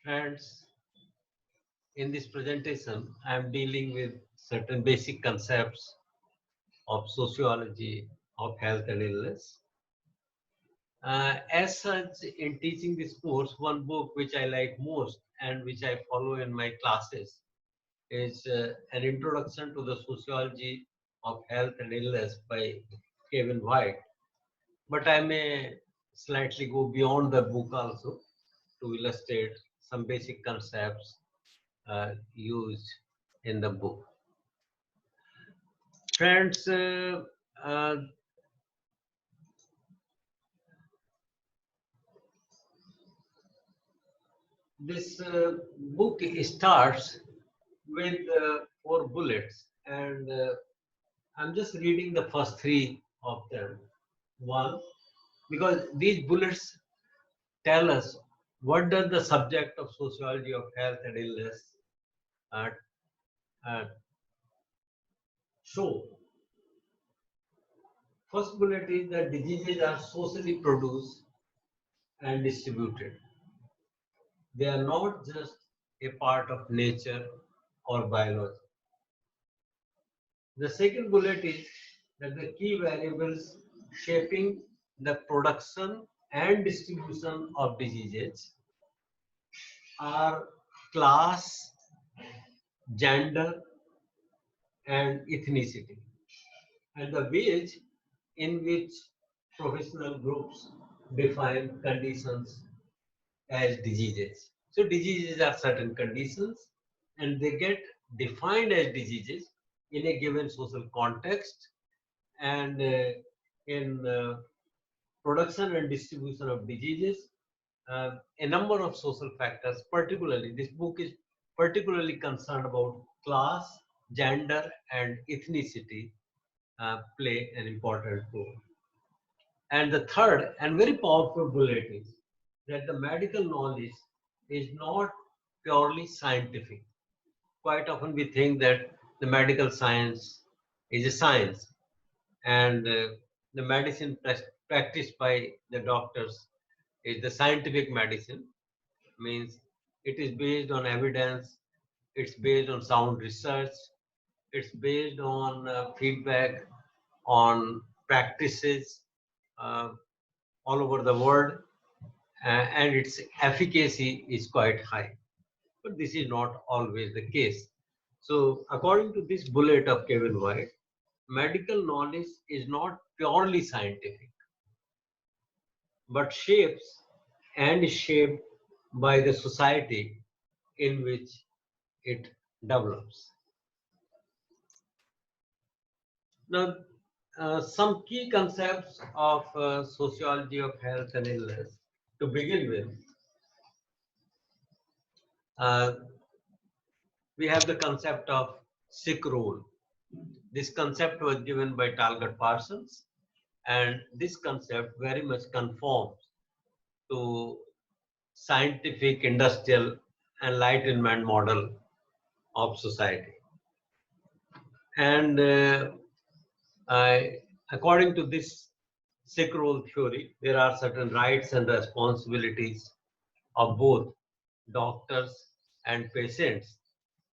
Friends, in this presentation, I am dealing with certain basic concepts of sociology of health and illness. As such, in teaching this course, one book which I like most and which I follow in my classes is an introduction to the sociology of health and illness by Kevin White. But I may slightly go beyond the book also to illustrate some basic concepts used in the book. Friends, uh, this book starts with 4 bullets, and I'm just reading the first 3 of them. One, because these bullets tell us what does the subject of sociology of health and illness uh, uh, show. First bullet is that diseases are socially produced and distributed. They are not just a part of nature or biology. The second bullet is that the key variables shaping the production and distribution of diseases are class, gender, and ethnicity, and the ways in which professional groups define conditions as diseases. So diseases are certain conditions and they get defined as diseases in a given social context, and in production and distribution of diseases, a number of social factors, particularly this book is particularly concerned about class, gender, and ethnicity play an important role. And the third and very powerful bullet is that the medical knowledge is not purely scientific. Quite often we think that the medical science is a science, and the medicine practiced by the doctors is the scientific medicine, means it is based on evidence, it's based on sound research, it's based on feedback on practices uh, all over the world, and its efficacy is quite high. But this is not always the case. So according to this bullet of Kevin White, medical knowledge is not purely scientific, but shapes and is shaped by the society in which it develops. Now, some key concepts of sociology of health and illness to begin with. Uh, we have the concept of sick role. This concept was given by Talcott Parsons, and this concept very much conforms to scientific, industrial, enlightenment model of society. And according to this sick role theory, there are certain rights and responsibilities of both doctors and patients.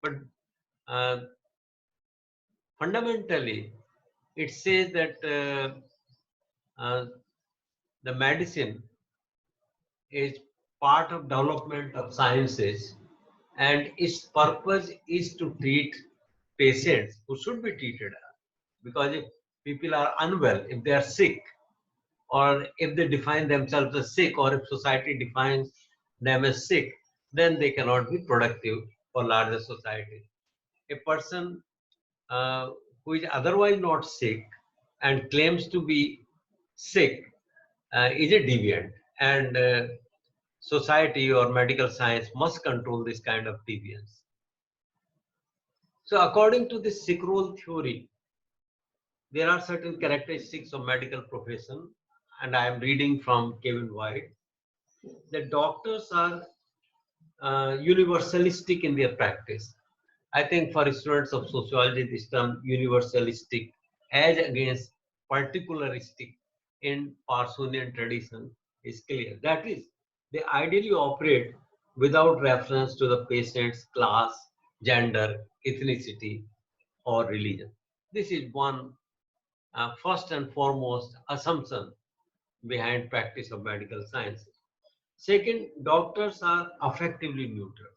But uh, fundamentally, it says that the medicine is part of development of sciences, and its purpose is to treat patients who should be treated. Because if people are unwell, if they are sick, or if they define themselves as sick, or if society defines them as sick, then they cannot be productive for larger society. A person uh, who is otherwise not sick and claims to be sick is a deviant, and society or medical science must control this kind of deviance. So according to this sick role theory, there are certain characteristics of medical profession, and I am reading from Kevin White, that doctors are universalistic in their practice. I think for students of sociology, this term universalistic as against particularistic in Parsonian tradition is clear. That is, they ideally operate without reference to the patient's class, gender, ethnicity, or religion. This is one first and foremost assumption behind practice of medical sciences. Second, doctors are affectively neutral.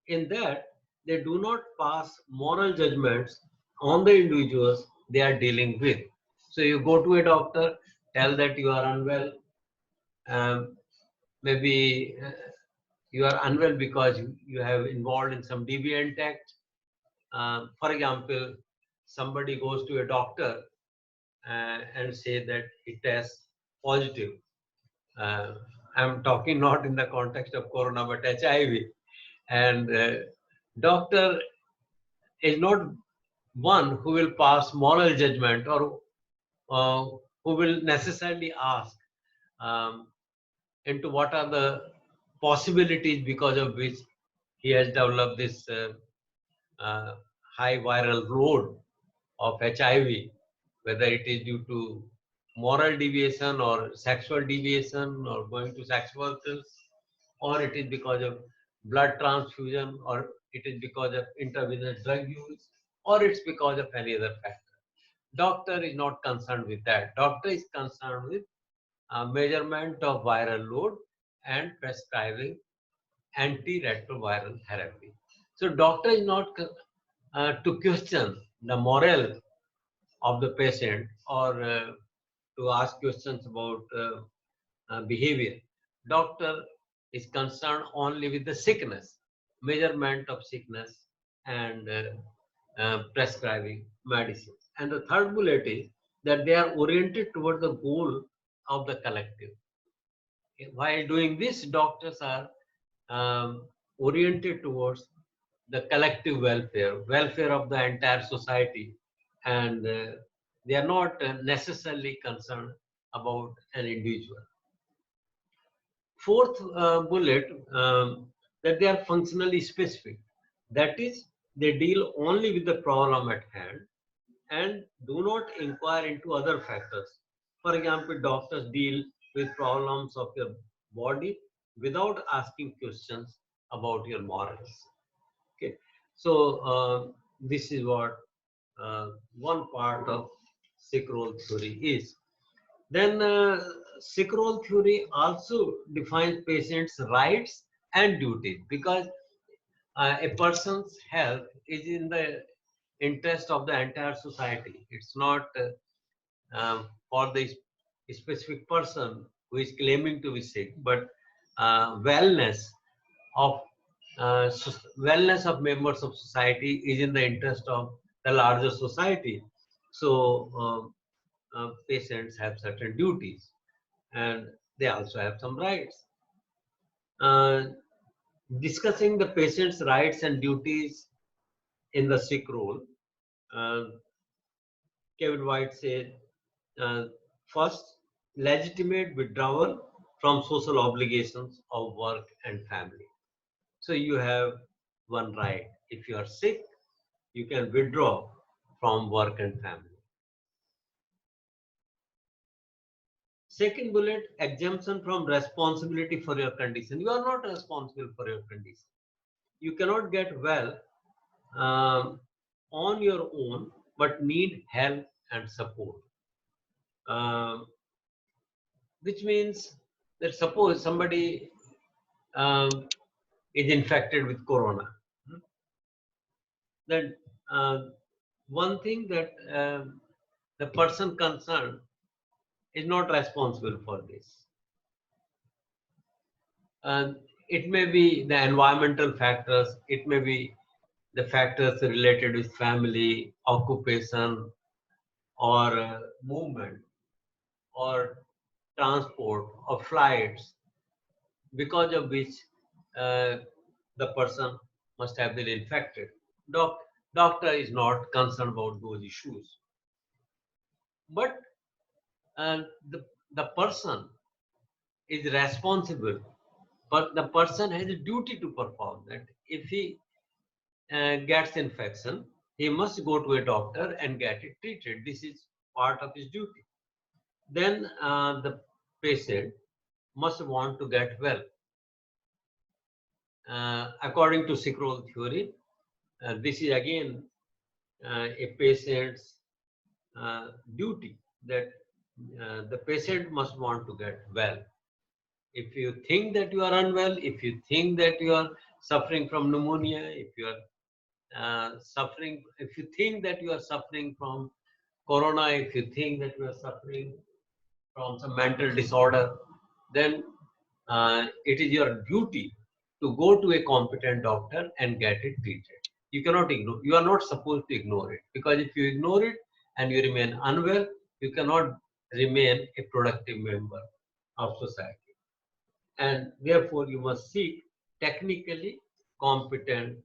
In that, they do not pass moral judgments on the individuals they are dealing with. So you go to a doctor, tell that you are unwell, um, maybe you are unwell because you have involved in some deviant act. For example, somebody goes to a doctor and say that he tests positive. Uh, I'm talking not in the context of corona, but HIV. And doctor is not one who will pass moral judgment or who will necessarily ask um, into what are the possibilities because of which he has developed this uh, high viral load of HIV, whether it is due to moral deviation or sexual deviation or going to sex workers, or it is because of blood transfusion, or it is because of intravenous drug use, or it's because of any other factor. Doctor is not concerned with that. Doctor is concerned with measurement of viral load and prescribing antiretroviral therapy. So doctor is not to question the moral of the patient or to ask questions about behavior. Doctor is concerned only with the sickness, measurement of sickness, and prescribing medicines. And the third bullet is that they are oriented toward the goal of the collective. While doing this, doctors are oriented towards the collective welfare, welfare of the entire society, and they are not necessarily concerned about an individual. Fourth bullet, that they are functionally specific. That is, they deal only with the problem at hand and do not inquire into other factors. For example, doctors deal with problems of your body without asking questions about your morals. Okay, so this is what one part of sick role theory is. Then sick role theory also defines patients' rights and duties, because a person's health is in the interest of the entire society. It's not for the specific person who is claiming to be sick, but wellness of wellness of members of society is in the interest of the larger society. So patients have certain duties and they also have some rights. Uh, Discussing the patient's rights and duties in the sick role, uh, Kevin White said, uh, first, legitimate withdrawal from social obligations of work and family. So you have one right. If you are sick, you can withdraw from work and family. Second bullet, exemption from responsibility for your condition. You are not responsible for your condition. You cannot get well on your own, but need help and support. Um, which means that suppose somebody is infected with corona, then uh, one thing that the person concerned is not responsible for this. It may be the environmental factors, it may be the factors related with family, occupation, or movement, or transport, or flights, because of which uh, the person must have been infected. Doc, Doctor is not concerned about those issues. But uh, the, the person is responsible, but the person has a duty to perform that. If he gets infection, he must go to a doctor and get it treated. This is part of his duty. Then the patient must want to get well. according to sick role theory, this is again a patient's duty, that the patient must want to get well. If you think that you are unwell, if you think that you are suffering from pneumonia, if you are if you think that you are suffering from corona, if you think that you are suffering from some mental disorder, then it is your duty to go to a competent doctor and get it treated. You cannot ignore, you are not supposed to ignore it, because if you ignore it and you remain unwell, you cannot remain a productive member of society. And therefore you must seek technically competent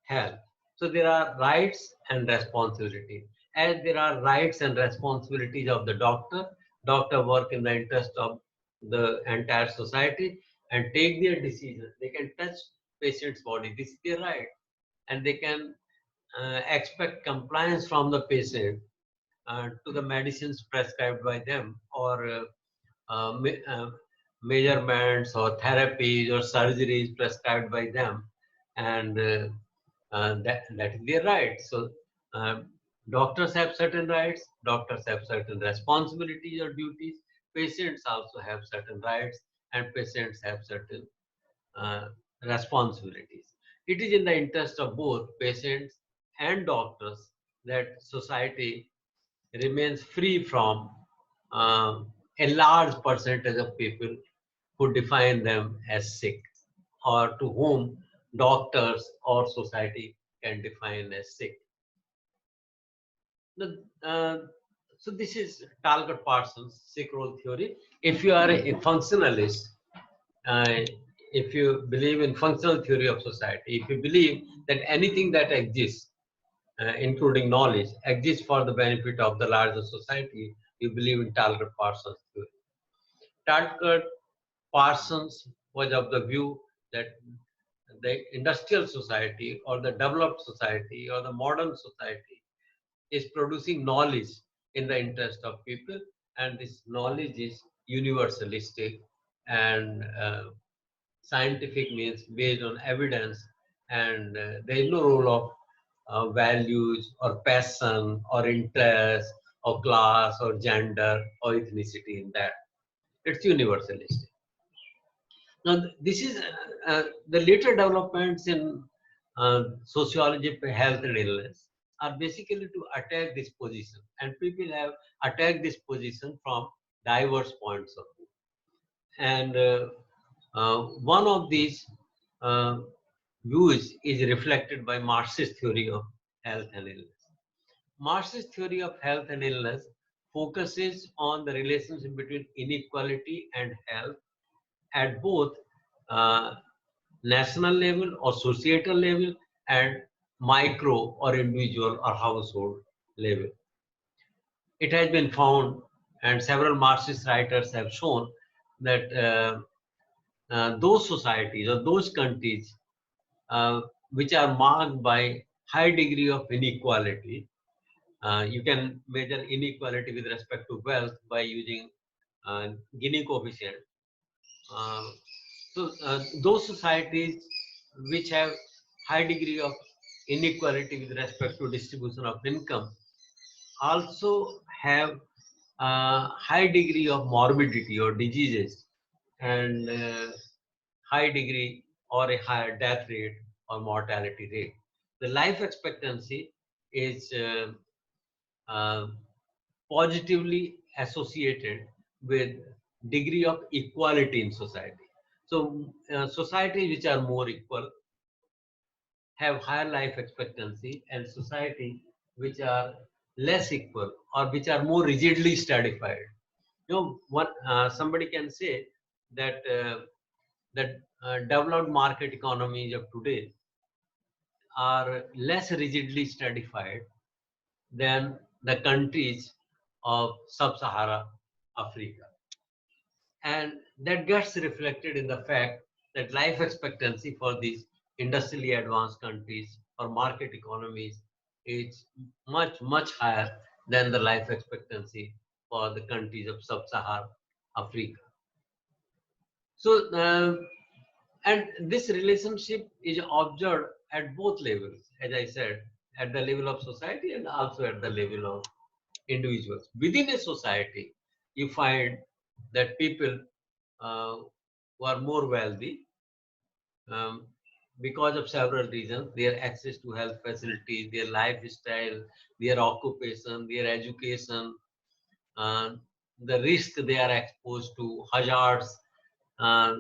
help. So there are rights and responsibilities. As there are rights and responsibilities of the doctor, doctor work in the interest of the entire society and take their decisions. They can touch patient's body, this is their right, and they can expect compliance from the patient to the medicines prescribed by them, or measurements or therapies or surgeries prescribed by them, and that is their right. So um, doctors have certain rights, doctors have certain responsibilities or duties, patients also have certain rights, and patients have certain uh, responsibilities. It is in the interest of both patients and doctors that society remains free from a large percentage of people who define them as sick, or to whom doctors or society can define as sick. The, so this is Talcott Parsons sick role theory. If you are a functionalist, uh, if you believe in functional theory of society, if you believe that anything that exists, including knowledge, exists for the benefit of the larger society, you believe in Talcott Parsons theory. Talcott Parsons was of the view that the industrial society or the developed society or the modern society is producing knowledge in the interest of people, and this knowledge is universalistic and scientific, means based on evidence, and there is no role of values or passion or interest or class or gender or ethnicity in that. It's universalistic. Now, this is the later developments in sociology of health and illness are basically to attack this position, and people have attacked this position from diverse points of view. And one of these uh, views is reflected by Marxist theory of health and illness. Marxist theory of health and illness focuses on the relationship between inequality and health at both uh, national level or societal level and micro or individual or household level. It has been found, and several Marxist writers have shown, that those societies or those countries which are marked by high degree of inequality, you can measure inequality with respect to wealth by using Gini coefficient. Uh, so those societies which have high degree of inequality with respect to distribution of income also have high degree of morbidity or diseases, and high degree or a higher death rate or mortality rate. The life expectancy is uh, positively associated with degree of equality in society. So societies which are more equal have higher life expectancy, and society which are less equal or which are more rigidly stratified. Somebody can say that developed market economies of today are less rigidly stratified than the countries of sub-Sahara Africa. And that gets reflected in the fact that life expectancy for these industrially advanced countries or market economies is much, much higher than the life expectancy for the countries of sub-Saharan Africa. So And this relationship is observed at both levels, as I said, at the level of society and also at the level of individuals. Within a society, you find that people uh, who are more wealthy, um, because of several reasons, their access to health facilities, their lifestyle, their occupation, their education, uh, the risk they are exposed to, hazards uh,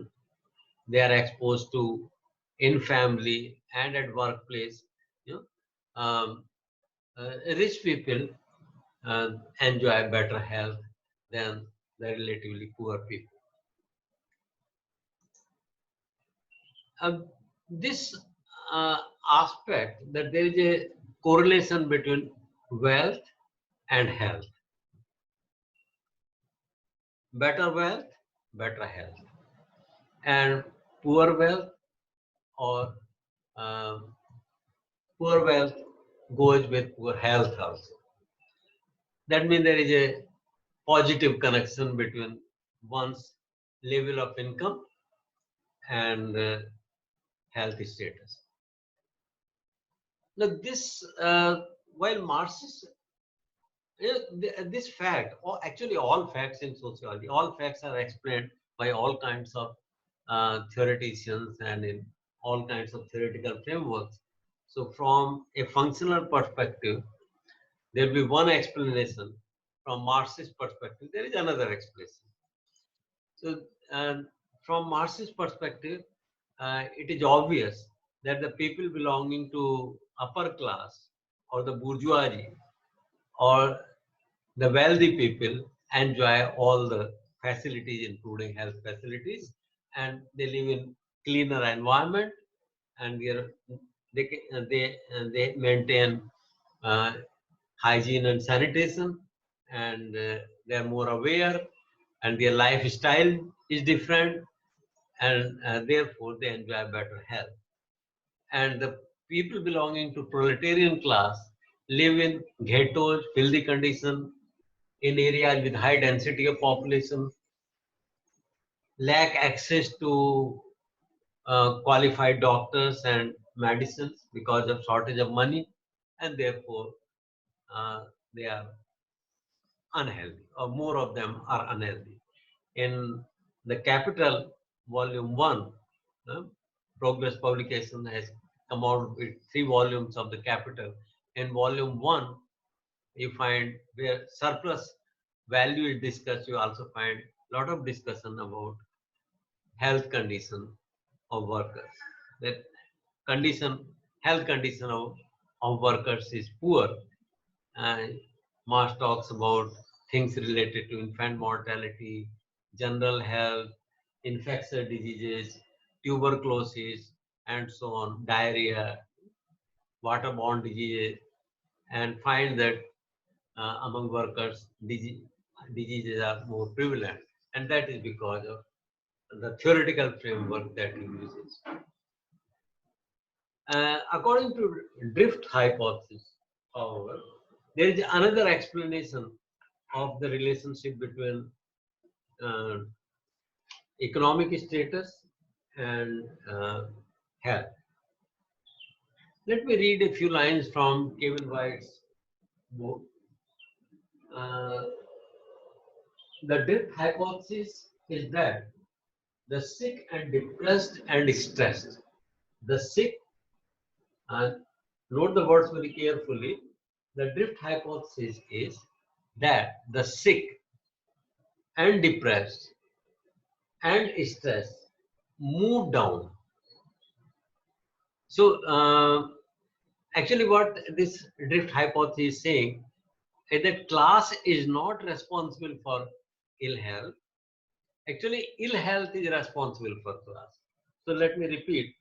they are exposed to in family and at workplace. You know, rich people uh, enjoy better health than the relatively poor people. Um, this uh, aspect that there is a correlation between wealth and health. Better wealth, better health, and poor wealth or um, poor wealth goes with poor health also. That means there is a positive connection between one's level of income and health status. Now, this while Marxists, this fact, or actually all facts in sociology, all facts are explained by all kinds of theoreticians and in all kinds of theoretical frameworks. So, from a functional perspective, there will be one explanation. From Marxist perspective, there is another explanation. So, from Marxist perspective, it is obvious that the people belonging to upper class or the bourgeoisie or the wealthy people enjoy all the facilities, including health facilities, and they live in cleaner environment, and they maintain uh, hygiene and sanitation, and they are more aware, and their lifestyle is different, and therefore they enjoy better health. And the people belonging to proletarian class live in ghettos, filthy conditions, in areas with high density of population, lack access to qualified doctors and medicines because of shortage of money, and therefore uh, they are unhealthy, or more of them are unhealthy. In the Capital, Volume 1, uh, Progress Publication has come out with 3 volumes of the Capital. In Volume 1, you find where surplus value is discussed, you also find a lot of discussion about health condition of workers. That condition, health condition of workers is poor. And Marx talks about things related to infant mortality, general health, infectious diseases, tuberculosis, and so on, diarrhea, waterborne diseases, and find that among workers, diseases are more prevalent. And that is because of the theoretical framework that he uses. According to drift hypothesis, however, there is another explanation of the relationship between uh, economic status and health. Let me read a few lines from Kevin White's book. Uh, the drift hypothesis is that the sick and depressed and stressed, the sick, and note the words very carefully, the drift hypothesis is that the sick and depressed and stressed move down. So, actually, what this drift hypothesis is saying is that class is not responsible for ill health. Actually, ill health is responsible for class. So, let me repeat.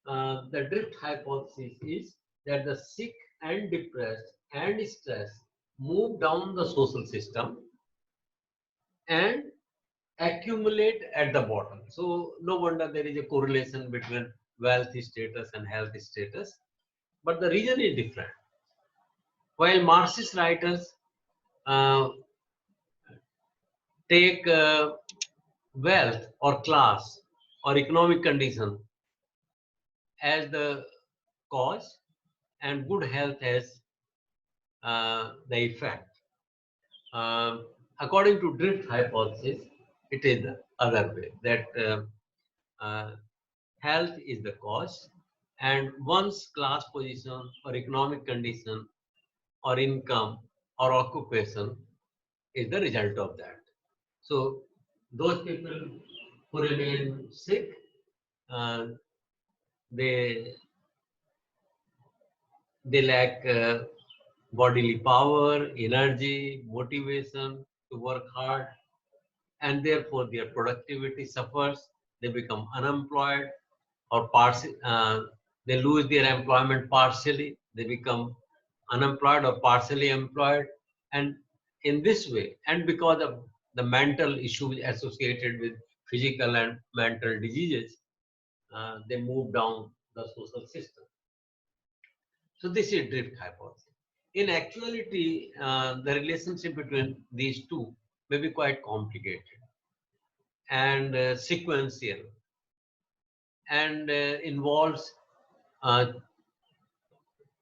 The drift hypothesis is that the sick and depressed and stressed move down the social system and accumulate at the bottom. So no wonder there is a correlation between wealth status and health status, but the reason is different. While Marxist writers uh, take wealth or class or economic condition as the cause and good health as the effect. According to drift hypothesis, it is the other way that uh, health is the cause and one's class position or economic condition or income or occupation is the result of that. So those people who remain sick, uh, they they lack bodily power, energy, motivation to work hard, and therefore their productivity suffers. They become unemployed or they lose their employment partially. They become unemployed or partially employed, and in this way, and because of the mental issues associated with physical and mental diseases, they move down the social system. So this is drift hypothesis. In actuality, the relationship between these two may be quite complicated and sequential and involves uh,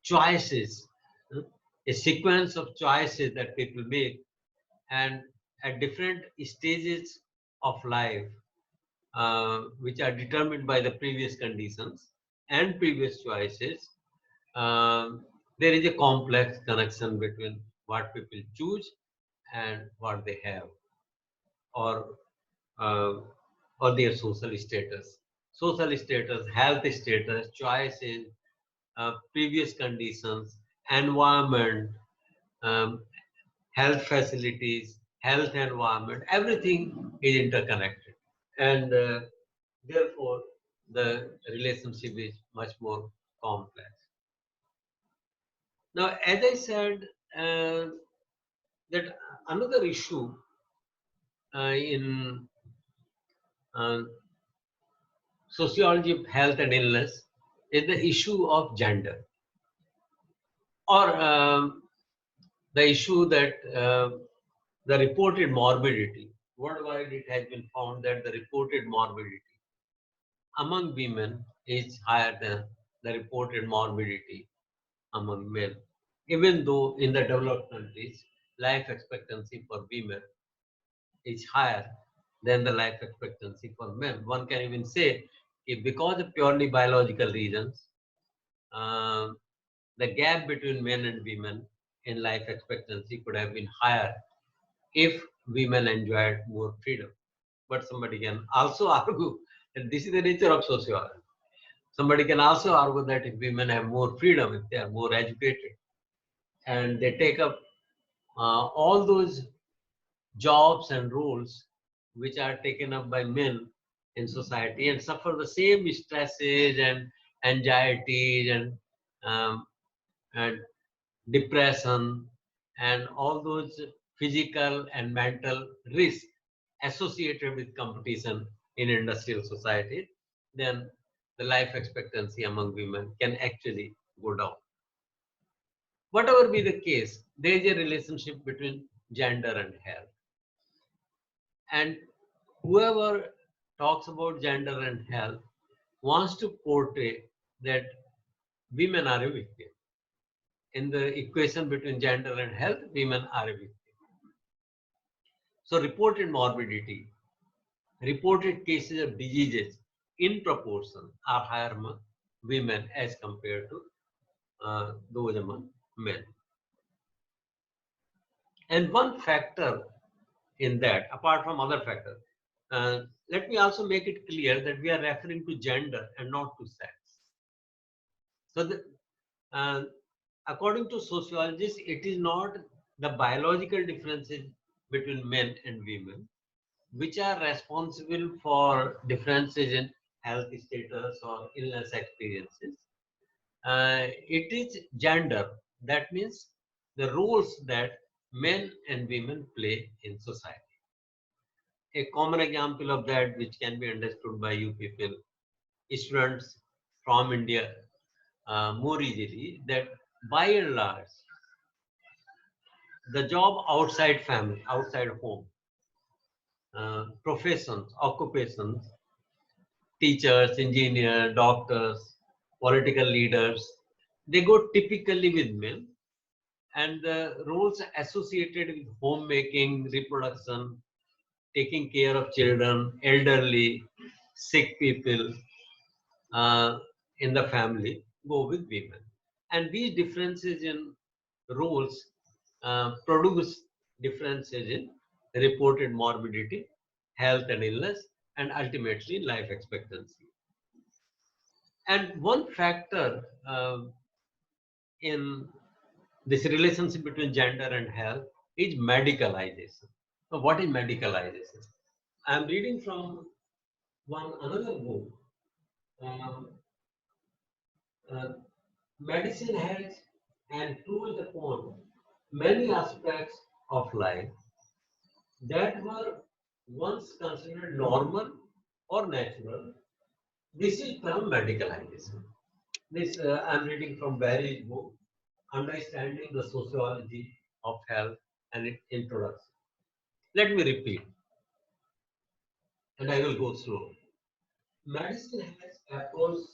choices, a sequence of choices that people make, and at different stages of life, which are determined by the previous conditions and previous choices, there is a complex connection between what people choose and what they have, or uh, or their social status. Social status, health status, choices, previous conditions, environment, um, health facilities, health environment, everything is interconnected. And therefore, the relationship is much more complex. Now, as I said, that another issue in uh, sociology of health and illness is the issue of gender, or the issue that the reported morbidity. Worldwide, it has been found that the reported morbidity among women is higher than the reported morbidity among men. Even though in the developed countries, life expectancy for women is higher than the life expectancy for men. One can even say, if because of purely biological reasons, uh, the gap between men and women in life expectancy could have been higher if women enjoyed more freedom. But somebody can also argue that this is the nature of sociology. Somebody can also argue that if women have more freedom, if they are more educated, and they take up all those jobs and roles which are taken up by men in society and suffer the same stresses and anxieties um, and depression and all those physical and mental risks associated with competition in industrial society, then the life expectancy among women can actually go down. Whatever be the case, there is a relationship between gender and health. And whoever talks about gender and health wants to portray that women are a victim. In the equation between gender and health, women are a victim. So reported morbidity, reported cases of diseases in proportion are higher among women as compared to those among men. And one factor in that, apart from other factors, let me also make it clear that we are referring to gender and not to sex. So, uh, according to sociologists, it is not the biological differences between men and women which are responsible for differences in health status or illness experiences. It is gender. That means the roles that men and women play in society. A common example of that, which can be understood by you people, students from India more easily, that by and large, the job outside family, outside home, professions, occupations teachers, engineers, doctors, political leaders, they go typically with men, and the roles associated with homemaking, reproduction, taking care of children, elderly, sick people uh, in the family go with women. And these differences in roles produce differences in reported morbidity, health and illness, and ultimately life expectancy. And one factor in this relationship between gender and health is medicalization. So what is medicalization? I am reading from one another book. Um, uh, Medicine has improved upon many aspects of life that were once considered normal or natural. This is termed medicalization. This I'm reading from Barry's book, Understanding the Sociology of Health and its Introduction. Let me repeat, and I will go through. Medicine has approached,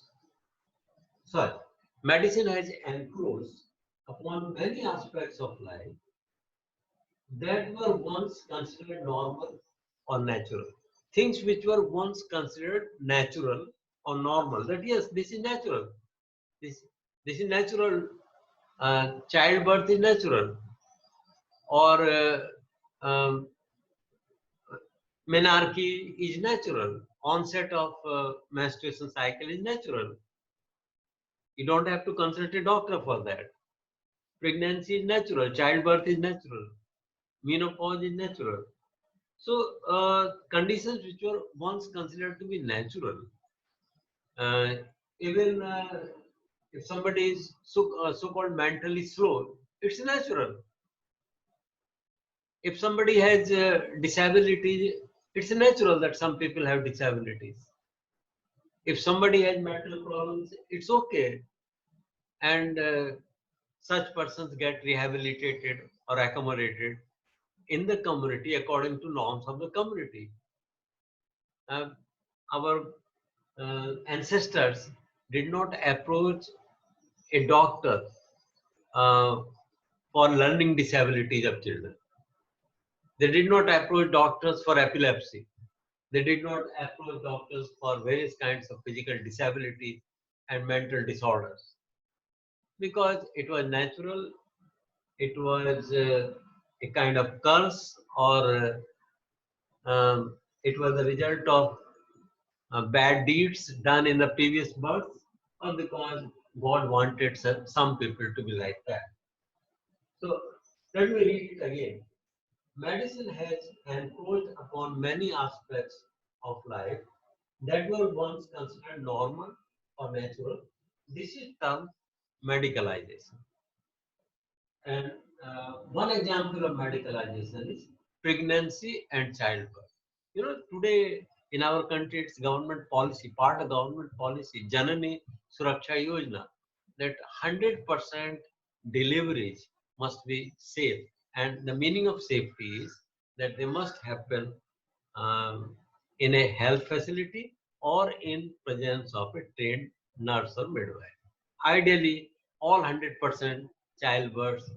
sorry, medicine has encroached upon many aspects of life that were once considered normal or natural. Things which were once considered natural or normal, that yes, this is natural. This, this is natural. Childbirth is natural. Or menarche is natural. Onset of menstruation cycle is natural. You don't have to consult a doctor for that. Pregnancy is natural. Childbirth is natural. Menopause is natural. So, conditions which were once considered to be natural, uh, even if somebody is so-called mentally slow, it's natural. If somebody has disabilities, it's natural that some people have disabilities. If somebody has mental problems, it's okay. And such persons get rehabilitated or accommodated in the community according to norms of the community. Our ancestors did not approach a doctor uh, for learning disabilities of children. They did not approach doctors for epilepsy. They did not approach doctors for various kinds of physical disabilities and mental disorders because it was natural, it was a kind of curse, or it was the result of bad deeds done in the previous birth, or because God wanted some people to be like that. So let me read it again. Medicine has encroached upon many aspects of life that were once considered normal or natural. This is termed medicalization. And one example of medicalization is pregnancy and childbirth. You know, today in our country, it's government policy, part of government policy, Janani Suraksha Yojana, that 100% deliveries must be safe. And the meaning of safety is that they must happen um, in a health facility or in presence of a trained nurse or midwife. Ideally, all 100% childbirth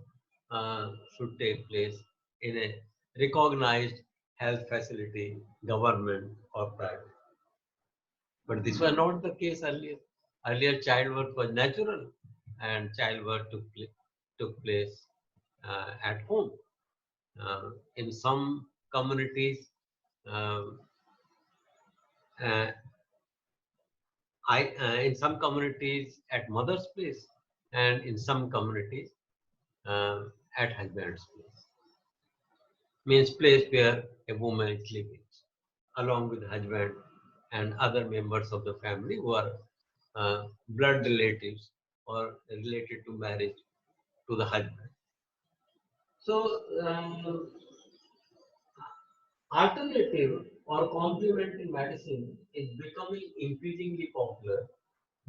should take place in a recognized health facility, government or private. But this was not the case earlier. Earlier, childbirth was natural and childbirth took place at home. In some communities, um, uh, in some communities at mother's place, and in some communities at husband's place. Means place where a woman is living, along with husband and other members of the family who are blood relatives or related to marriage to the husband. So, alternative or complementary medicine is becoming increasingly popular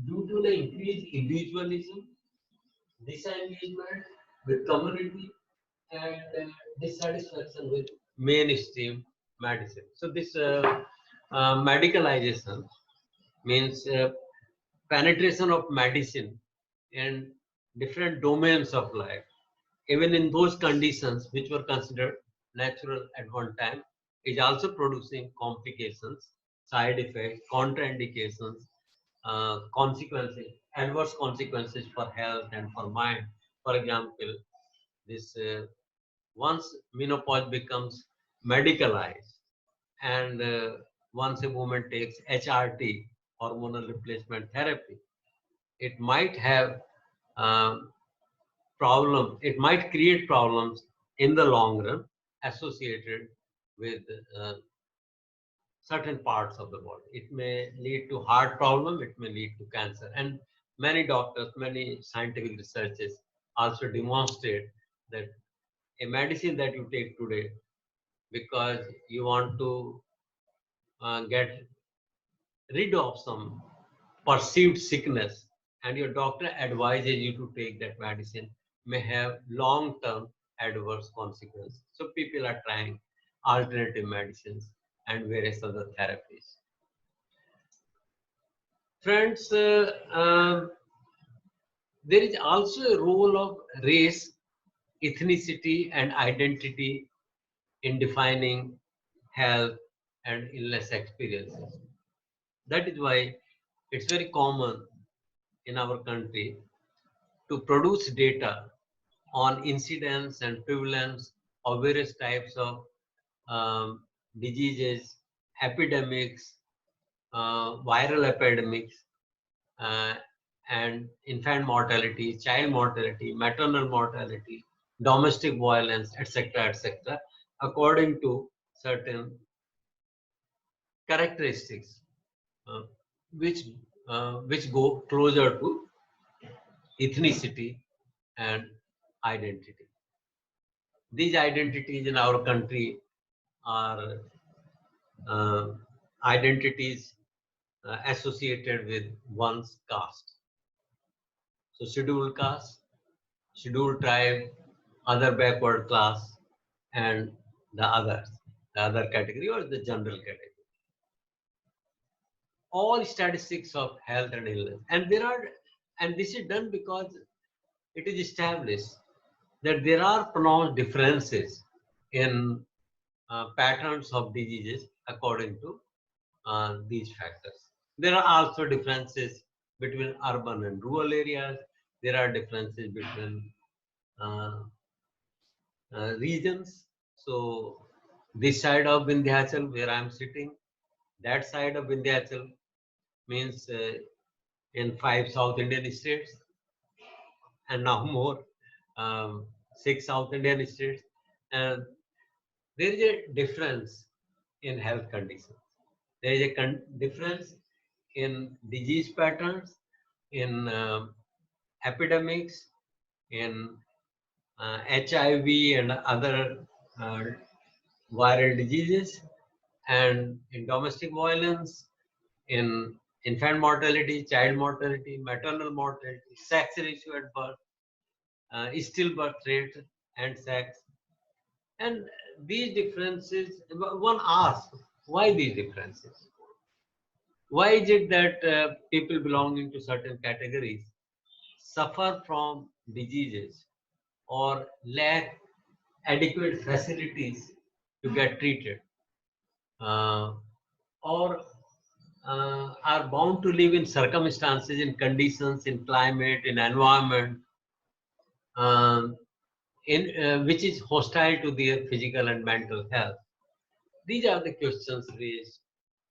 due to the increased individualism, disengagement with community, and dissatisfaction with mainstream medicine. So this medicalization means penetration of medicine in different domains of life, even in those conditions which were considered natural at one time, is also producing complications, side effects, contraindications, consequences, adverse consequences for health and for mind. For example, this once menopause becomes medicalized, and once a woman takes HRT, hormonal replacement therapy, it might have um, it might create problems in the long run associated with uh, certain parts of the body. It may lead to heart problem, it may lead to cancer. And many doctors, many scientific researches also demonstrate that a medicine that you take today because you want to get rid of some perceived sickness, and your doctor advises you to take that medicine, may have long-term adverse consequences. So people are trying alternative medicines and various other therapies. Friends, there is also a role of race, ethnicity, and identity in defining health and illness experiences. That is why it's very common in our country to produce data on incidence and prevalence of various types of diseases, epidemics, viral epidemics, uh, and infant mortality, child mortality, maternal mortality, domestic violence, etc., etc., according to certain characteristics uh, which which go closer to ethnicity and identity. These identities in our country are uh, identities associated with one's caste. So scheduled caste, scheduled tribe, other backward class, and the others, the other category or the general category. All statistics of health and illness. And this is done because it is established that there are pronounced differences in patterns of diseases according to these factors. There are also differences between urban and rural areas. There are differences between uh, regions. So this side of Vindhyachal where I am sitting, that side of Vindhyachal means in 5 South Indian states, and now more, 6 South Indian states. And there is a difference in health conditions. There is a difference in disease patterns, in epidemics, in HIV and other uh, viral diseases, and in domestic violence, in infant mortality, child mortality, maternal mortality, sex ratio at birth, stillbirth rate, and sex. And these differences, one asks, why these differences? Why is it that people belonging to certain categories suffer from diseases or lack adequate facilities to get treated, uh, or are bound to live in circumstances, in conditions, in climate, in environment, um, which is hostile to their physical and mental health? These are the questions raised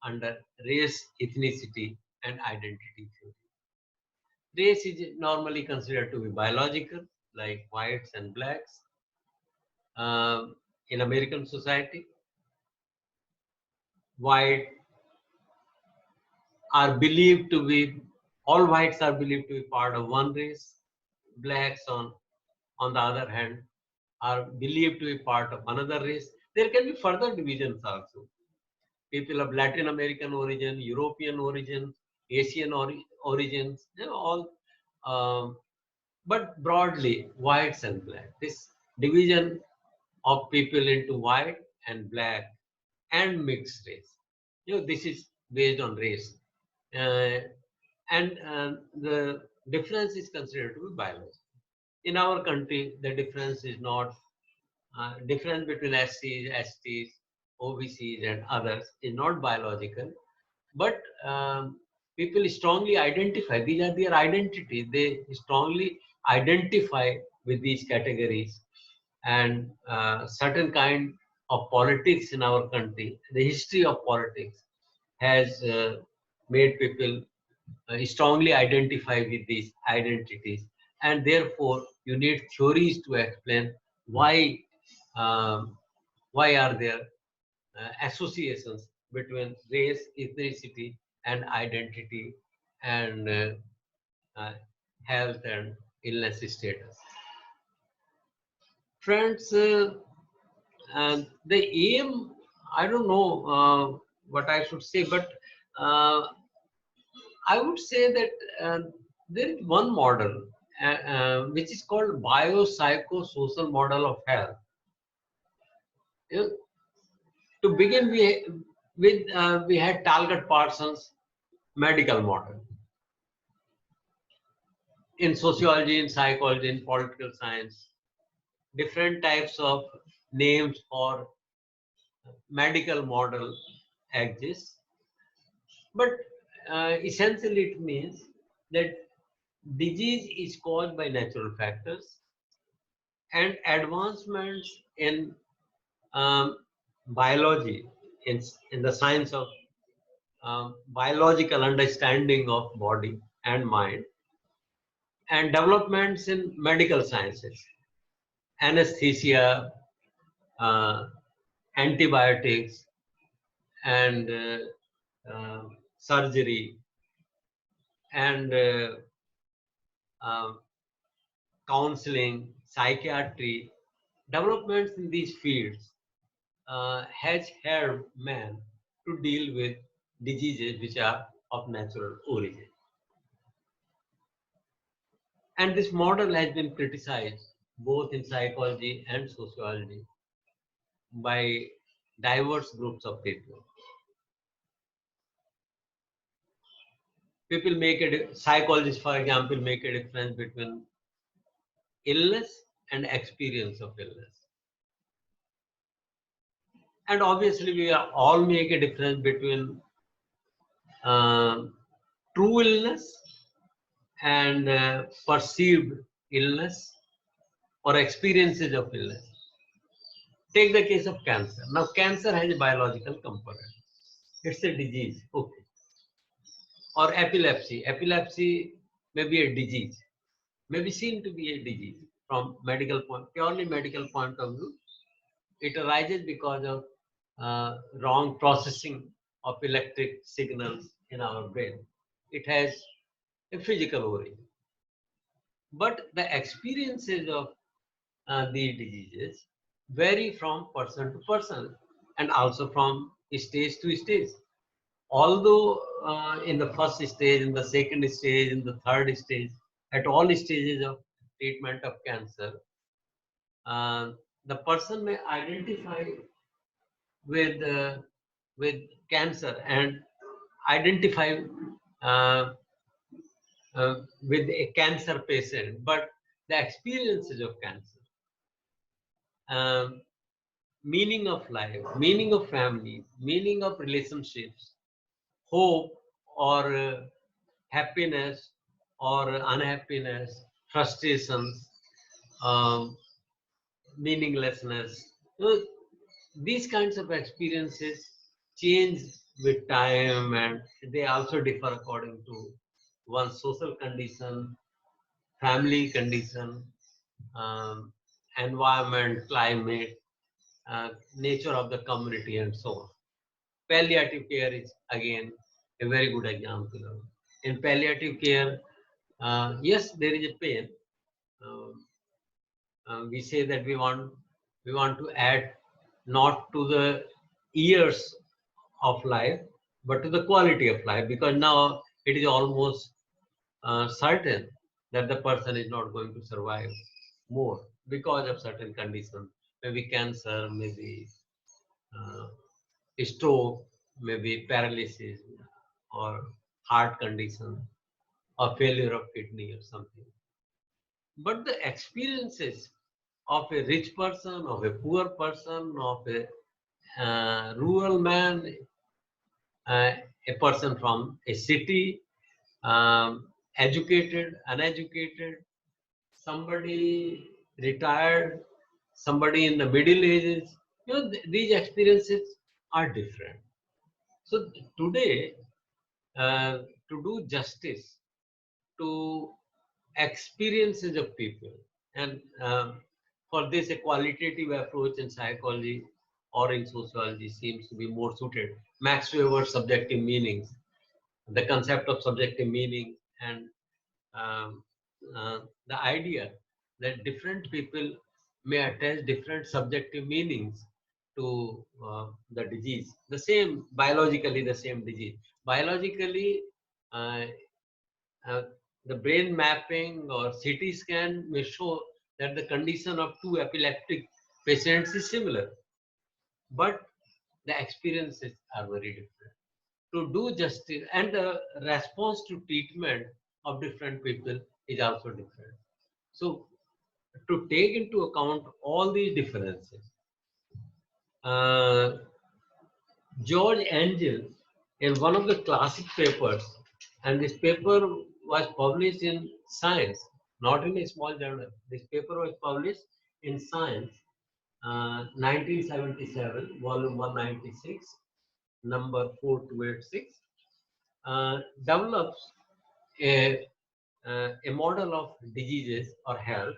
under race, ethnicity, and identity theory. Race is normally considered to be biological, like whites and blacks. In American society, white are believed to be, all whites are believed to be part of one race. Blacks, on the other hand, are believed to be part of another race. There can be further divisions also. People of Latin American origin, European origin, Asian origins, all. Um, but broadly, whites and black. This division of people into white and black and mixed race. This is based on race. uh, and the difference is considered to be biological. In our country, the difference is not difference between SCs, STs, OBCs, and others is not biological, but people strongly identify. These are their identity. They strongly identify with these categories, and certain kind of politics in our country. The history of politics has made people strongly identify with these identities, and therefore you need theories to explain why um, why are there associations between race, ethnicity, and identity, and uh, health and illness status. Friends, the aim, I don't know what I should say, but uh, I would say that there is one model which is called biopsychosocial model of health. You know, to begin we had Talcott Parsons medical model in sociology, in psychology, in political science. Different types of names for medical model exist, but essentially it means that disease is caused by natural factors, and advancements in um, biology, in the science of biological understanding of body and mind, and developments in medical sciences, anesthesia, uh, antibiotics, and surgery, and um, counseling, psychiatry, developments in these fields has helped man to deal with diseases which are of natural origin. And this model has been criticized both in psychology and sociology by diverse groups of people. People make psychologists, for example, make a difference between illness and experience of illness. And obviously, we are all make a difference between um, true illness and perceived illness or experiences of illness. Take the case of cancer. Now, cancer has a biological component. It's a disease, okay. Or epilepsy. Epilepsy may be a disease, may be seen to be a disease from purely medical point of view. It arises because of wrong processing of electric signals in our brain. It has a physical origin. But the experiences of these diseases vary from person to person and also from stage to stage. Although in the first stage, in the second stage, in the third stage, at all stages of treatment of cancer, uh, the person may identify with uh, with cancer and identify uh, with a cancer patient, but the experiences of cancer, um, meaning of life, meaning of family, meaning of relationships, hope or happiness or unhappiness, frustrations, um, meaninglessness. So these kinds of experiences change with time, and they also differ according to one's social condition, family condition, um, environment, climate, nature of the community, and so on. Palliative care is again a very good example. In palliative care, yes, there is a pain. Um, we say that we want to add not to the years of life, but to the quality of life, because now it is almost certain that the person is not going to survive more because of certain conditions, maybe cancer, maybe uh, stroke, maybe paralysis, or heart condition or failure of kidney or something. But the experiences of a rich person, of a poor person, of a rural man, a person from a city, educated, uneducated, somebody retired, somebody in the middle ages, these experiences are different. So today, to do justice to experiences of people, and for this a qualitative approach in psychology or in sociology seems to be more suited. Max Weber's subjective meanings, the concept of subjective meaning, and um, the idea that different people may attach different subjective meanings to the disease. The same, biologically, the same disease. Biologically, uh, uh, the brain mapping or CT scan may show that the condition of two epileptic patients is similar, but the experiences are very different. To do justice, and the response to treatment of different people is also different. So, to take into account all these differences, uh, George Angel, in one of the classic papers, and this paper was published in Science, not in a small journal. This paper was published in Science, 1977, volume 196, number 4286, develops a, a model of diseases or health,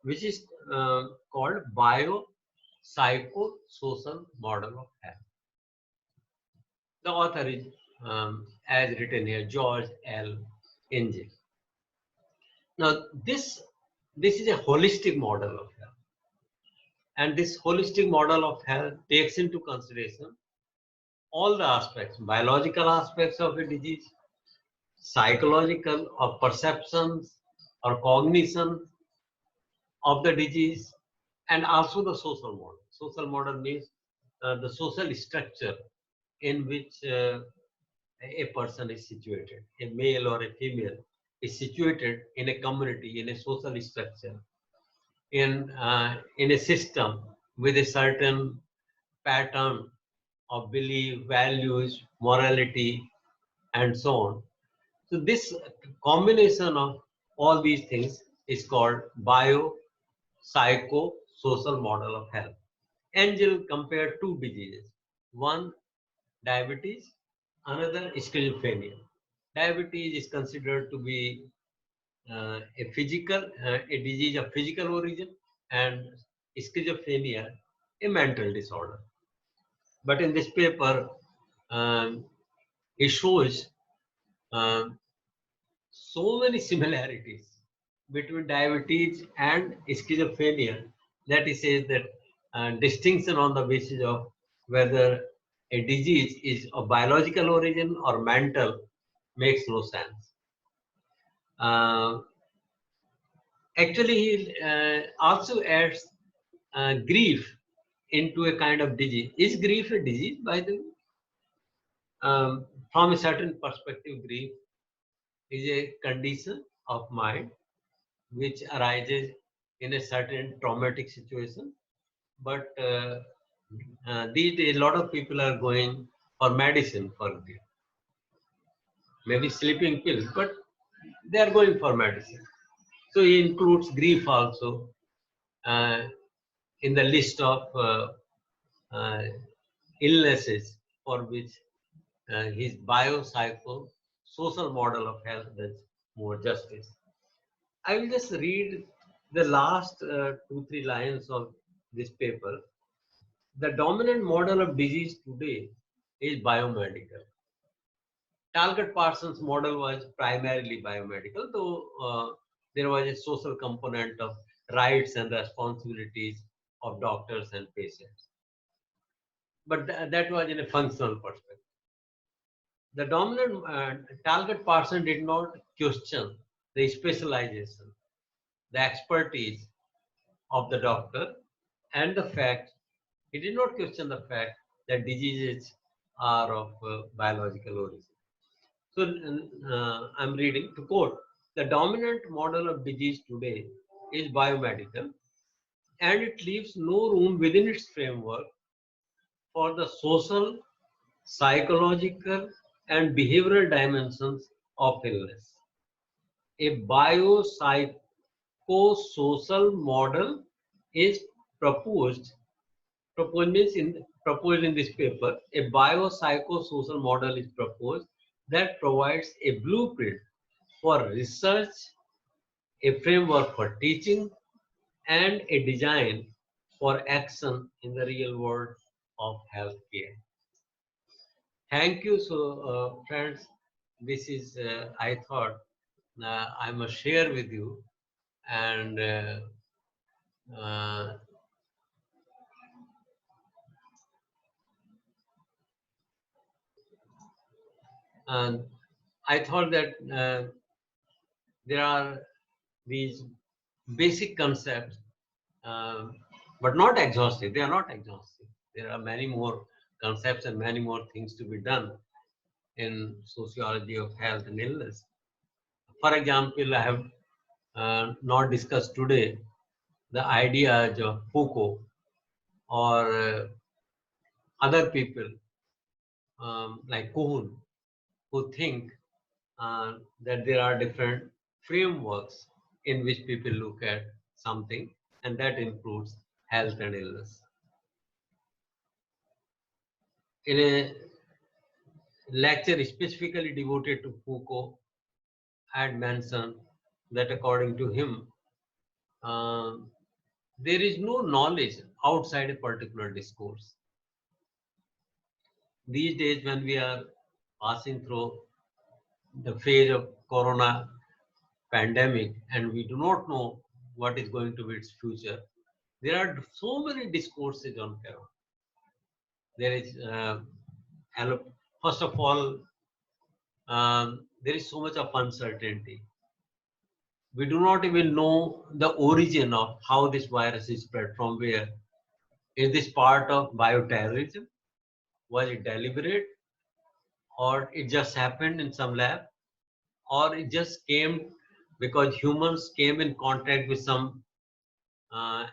which is called biopsychosocial model of health. The author is, as written here, George L. Angel. Now, this is a holistic model of health, and this holistic model of health takes into consideration all the aspects, biological aspects of a disease, psychological or perceptions or cognition of the disease, and also the social model. Social model means the social structure in which a person is situated, a male or a female is situated in a community, in a social structure, in a system with a certain pattern of belief, values, morality, and so on. So this combination of all these things is called bio-psycho-social model of health. Angel compared two diseases, one diabetes, another schizophrenia. Diabetes is considered to be a disease of physical origin, and schizophrenia, a mental disorder. But in this paper, um, it shows um, so many similarities between diabetes and schizophrenia that he says that distinction on the basis of whether a disease is of biological origin or mental makes no sense. Uh, Actually, he also adds grief into a kind of disease. Is grief a disease, by the way? From a certain perspective, grief is a condition of mind which arises in a certain traumatic situation. But these days, a lot of people are going for medicine for grief. Maybe sleeping pills, but they are going for medicine. So he includes grief also uh, in the list of uh, illnesses for which his biopsycho social model of health does more justice. I will just read the last two, three lines of this paper. The dominant model of disease today is biomedical. Talcott Parsons' model was primarily biomedical, though there was a social component of rights and responsibilities of doctors and patients. But that was in a functional perspective. The dominant Talcott Parsons did not question the specialization, the expertise of the doctor, and the fact, he did not question the fact that diseases are of biological origin. So I'm reading to quote, the dominant model of disease today is biomedical, and it leaves no room within its framework for the social, psychological, and behavioral dimensions of illness. A biopsychosocial model is proposed proposed in this paper. A biopsychosocial model is proposed that provides a blueprint for research, a framework for teaching, and a design for action in the real world of healthcare. Thank you. So, friends, this is, I thought, I must share with you. And uh, and I thought that there are these basic concepts, um, but not exhaustive. They are not exhaustive. There are many more concepts and many more things to be done in sociology of health and illness. For example, I have not discussed today the ideas of Foucault or other people like Kuhn, who think that there are different frameworks in which people look at something, and that includes health and illness. In a lecture specifically devoted to Foucault, I had mentioned that according to him, um, there is no knowledge outside a particular discourse. These days, when we are passing through the phase of corona pandemic and we do not know what is going to be its future, there are so many discourses on corona. There is, first of all, there is so much of uncertainty. We do not even know the origin of how this virus is spread, from where. Is this part of bioterrorism? Was it deliberate? Or it just happened in some lab? Or it just came because humans came in contact with some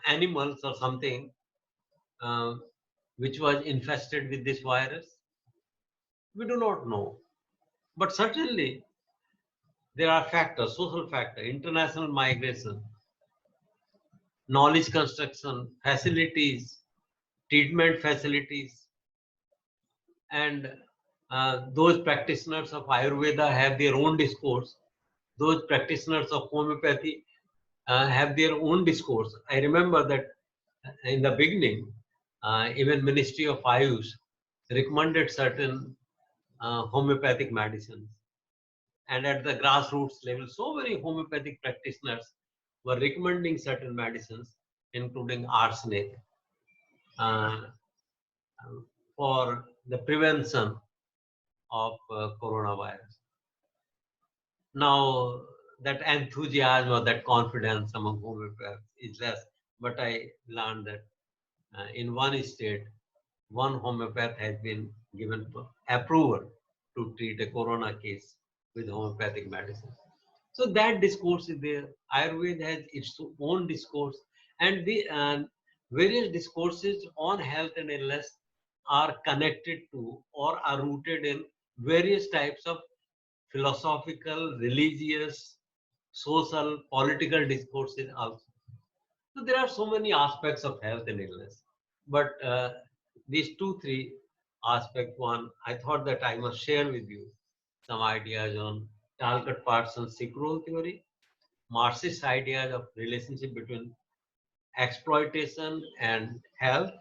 animals or something uh, which was infested with this virus? We do not know. But certainly there are factors, social factors, international migration, knowledge construction, facilities, treatment facilities, and those practitioners of Ayurveda have their own discourse. Those practitioners of homeopathy have their own discourse. I remember that in the beginning, even Ministry of Ayush recommended certain homeopathic medicines. And at the grassroots level, so many homeopathic practitioners were recommending certain medicines, including arsenic, uh, for the prevention of coronavirus. Now, that enthusiasm or that confidence among homeopaths is less, but I learned that in one state, one homeopath has been given approval to treat a corona case with homeopathic medicine. So that discourse is there. Ayurveda has its own discourse, and the various discourses on health and illness are connected to or are rooted in various types of philosophical, religious, social, political discourses also. So there are so many aspects of health and illness, but these two, three aspects. One, I thought that I must share with you some ideas on Talcott-Parsons' sick role theory, Marxist ideas of relationship between exploitation and health,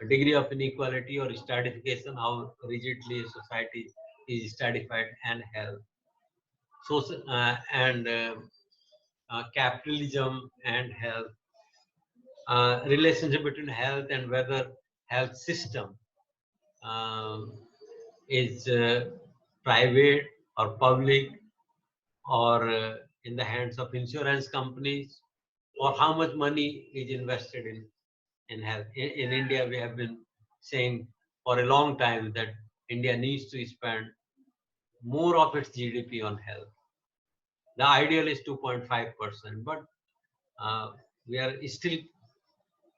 a degree of inequality or stratification, how rigidly a society is stratified, and health. Social and capitalism and health, relationship between health and whether health system um, is private or public or in the hands of insurance companies, or how much money is invested in health. In India, we have been saying for a long time that India needs to spend more of its GDP on health. The ideal is 2.5%, but we are still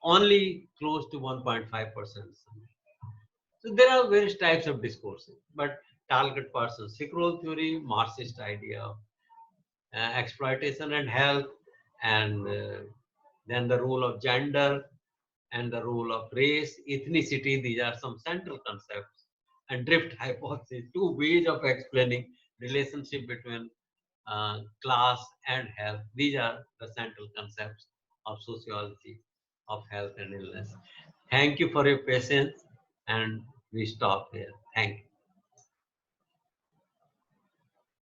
only close to 1.5%. So there are various types of discourses, but target person, sick role theory, Marxist idea, exploitation and health, and then the role of gender and the role of race, ethnicity. These are some central concepts. And drift hypothesis, two ways of explaining relationship between class and health. These are the central concepts of sociology of health and illness. Thank you for your patience, and we stop here. Thank you.